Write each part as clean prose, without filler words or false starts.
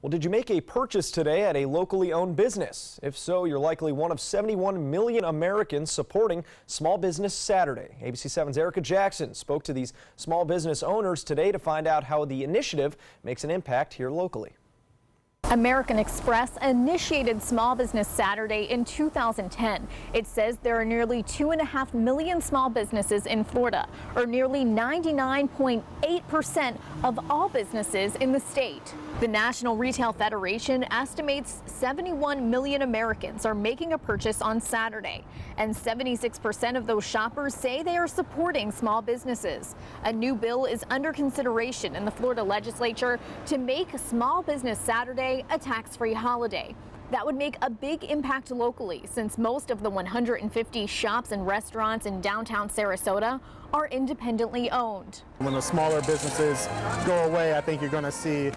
Well, did you make a purchase today at a locally owned business? If so, you're likely one of 71 million Americans supporting Small Business Saturday. ABC 7's Erica Jackson spoke to these small business owners today to find out how the initiative makes an impact here locally. American Express initiated Small Business Saturday in 2010. It says there are nearly 2.5 million small businesses in Florida, or nearly 99.8% of all businesses in the state. The National Retail Federation estimates 71 million Americans are making a purchase on Saturday, and 76% of those shoppers say they are supporting small businesses. A new bill is under consideration in the Florida legislature to make Small Business Saturday a tax-free holiday. That would make a big impact locally, since most of the 150 shops and restaurants in downtown Sarasota are independently owned. When the smaller businesses go away, I think you're going to see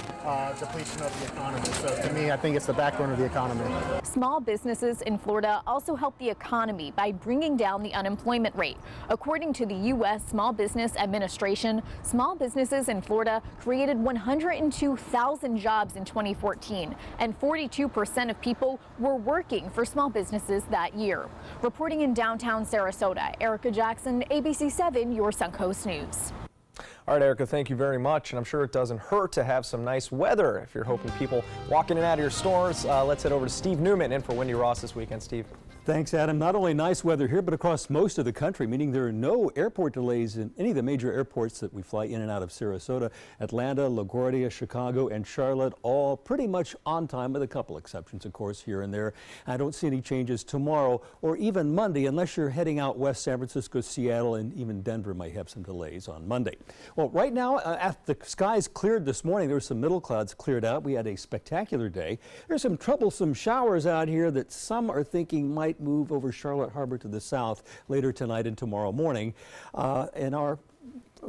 depletion of the economy. So to me, I think it's the backbone of the economy. Small businesses in Florida also help the economy by bringing down the unemployment rate. According to the U.S. Small Business Administration, small businesses in Florida created 102,000 jobs in 2014, and 42% of people were working for small businesses that year. Reporting in downtown Sarasota, Erica Jackson, ABC 7, your Suncoast News. All right, Erica, thank you very much. And I'm sure it doesn't hurt to have some nice weather if you're hoping people walk in and out of your stores. Let's head over to Steve Newman in for Wendy Ross this weekend. Steve. Thanks, Adam. Not only nice weather here, but across most of the country, meaning there are no airport delays in any of the major airports that we fly in and out of Sarasota. Atlanta, LaGuardia, Chicago, and Charlotte, all pretty much on time, with a couple exceptions, of course, here and there. I don't see any changes tomorrow or even Monday, unless you're heading out west. San Francisco, Seattle, and even Denver might have some delays on Monday. Well, right now, the skies cleared this morning. There were some middle clouds cleared out. We had a spectacular day. There's some troublesome showers out here that some are thinking might move over Charlotte Harbor to the south later tonight and tomorrow morning. And our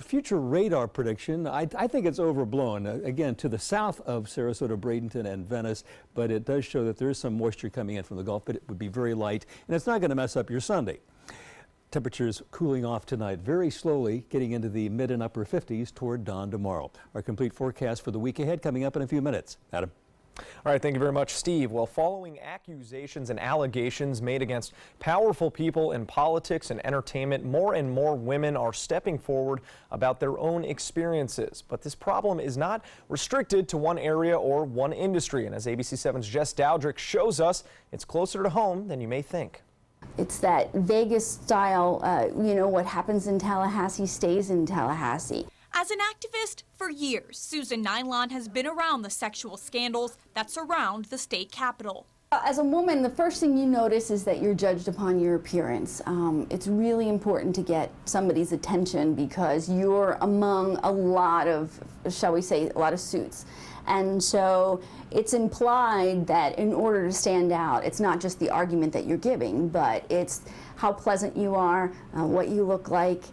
future radar prediction, I think it's overblown, again, to the south of Sarasota, Bradenton, and Venice, but it does show that there is some moisture coming in from the Gulf, but it would be very light, and it's not going to mess up your Sunday. Temperatures cooling off tonight very slowly, getting into the mid and upper 50s toward dawn tomorrow. Our complete forecast for the week ahead coming up in a few minutes. Adam. All right, thank you very much, Steve. Well, following accusations and allegations made against powerful people in politics and entertainment, more and more women are stepping forward about their own experiences. But this problem is not restricted to one area or one industry. And as ABC 7's Jess Dowdrick shows us, it's closer to home than you may think. It's that Vegas style, what happens in Tallahassee stays in Tallahassee. As an activist for years, Susan Nylon has been around the sexual scandals that surround the state capitol. As a woman, the first thing you notice is that you're judged upon your appearance. It's really important to get somebody's attention because you're among a lot of, shall we say, a lot of suits. And so it's implied that in order to stand out, it's not just the argument that you're giving, but it's how pleasant you are, what you look like,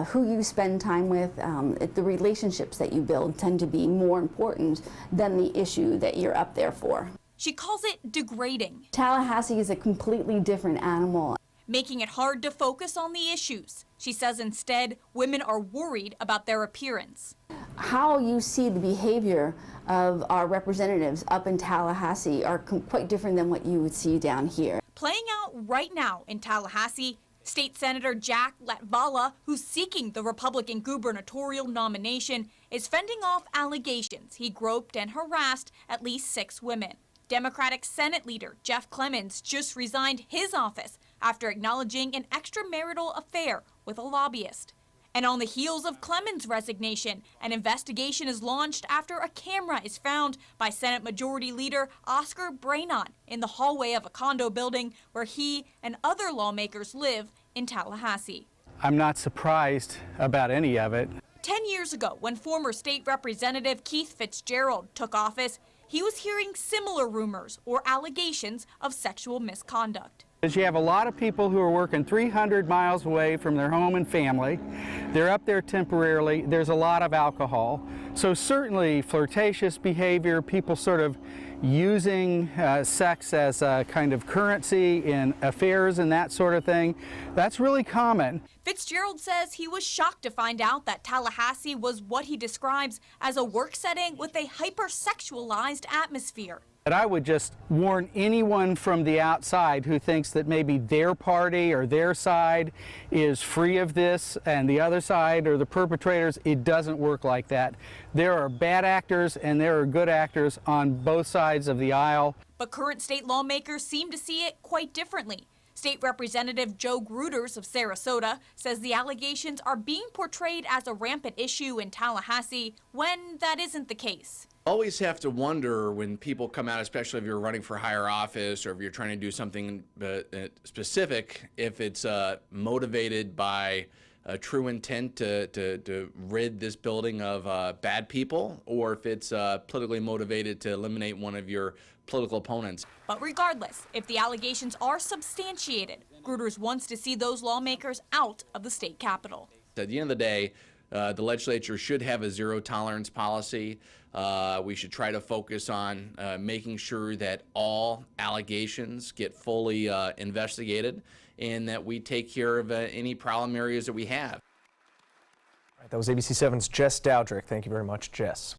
who you spend time with. The relationships that you build tend to be more important than the issue that you're up there for. She calls it degrading. Tallahassee is a completely different animal. Making it hard to focus on the issues. She says instead, women are worried about their appearance. How you see the behavior of our representatives up in Tallahassee are quite different than what you would see down here. Playing out right now in Tallahassee, State Senator Jack Latvala, who's seeking the Republican gubernatorial nomination, is fending off allegations he groped and harassed at least 6 women. Democratic Senate leader Jeff Clemons just resigned his office after acknowledging an extramarital affair with a lobbyist. And on the heels of Clemons' resignation, an investigation is launched after a camera is found by Senate Majority Leader Oscar Brainon in the hallway of a condo building where he and other lawmakers live in Tallahassee. I'm not surprised about any of it. 10 years ago, when former state representative Keith Fitzgerald took office, he was hearing similar rumors or allegations of sexual misconduct. Is you have a lot of people who are working 300 miles away from their home and family. They're up there temporarily. There's a lot of alcohol. So certainly flirtatious behavior, people sort of using sex as a kind of currency in affairs and that sort of thing, that's really common. Fitzgerald says he was shocked to find out that Tallahassee was what he describes as a work setting with a hypersexualized atmosphere. But I would just warn anyone from the outside who thinks that maybe their party or their side is free of this and the other side or the perpetrators, it doesn't work like that. There are bad actors and there are good actors on both sides of the aisle. But current state lawmakers seem to see it quite differently. State Representative Joe Gruters of Sarasota says the allegations are being portrayed as a rampant issue in Tallahassee when that isn't the case. Always have to wonder when people come out, especially if you're running for higher office or if you're trying to do something specific, if it's motivated by a true intent to rid this building of bad people, or if it's politically motivated to eliminate one of your political opponents. But regardless, if the allegations are substantiated, Gruters wants to see those lawmakers out of the state capitol. At the end of the day, the legislature should have a zero tolerance policy. We should try to focus on making sure that all allegations get fully investigated and that we take care of any problem areas that we have. All right, that was ABC7's Jess Dowdrick. Thank you very much, Jess.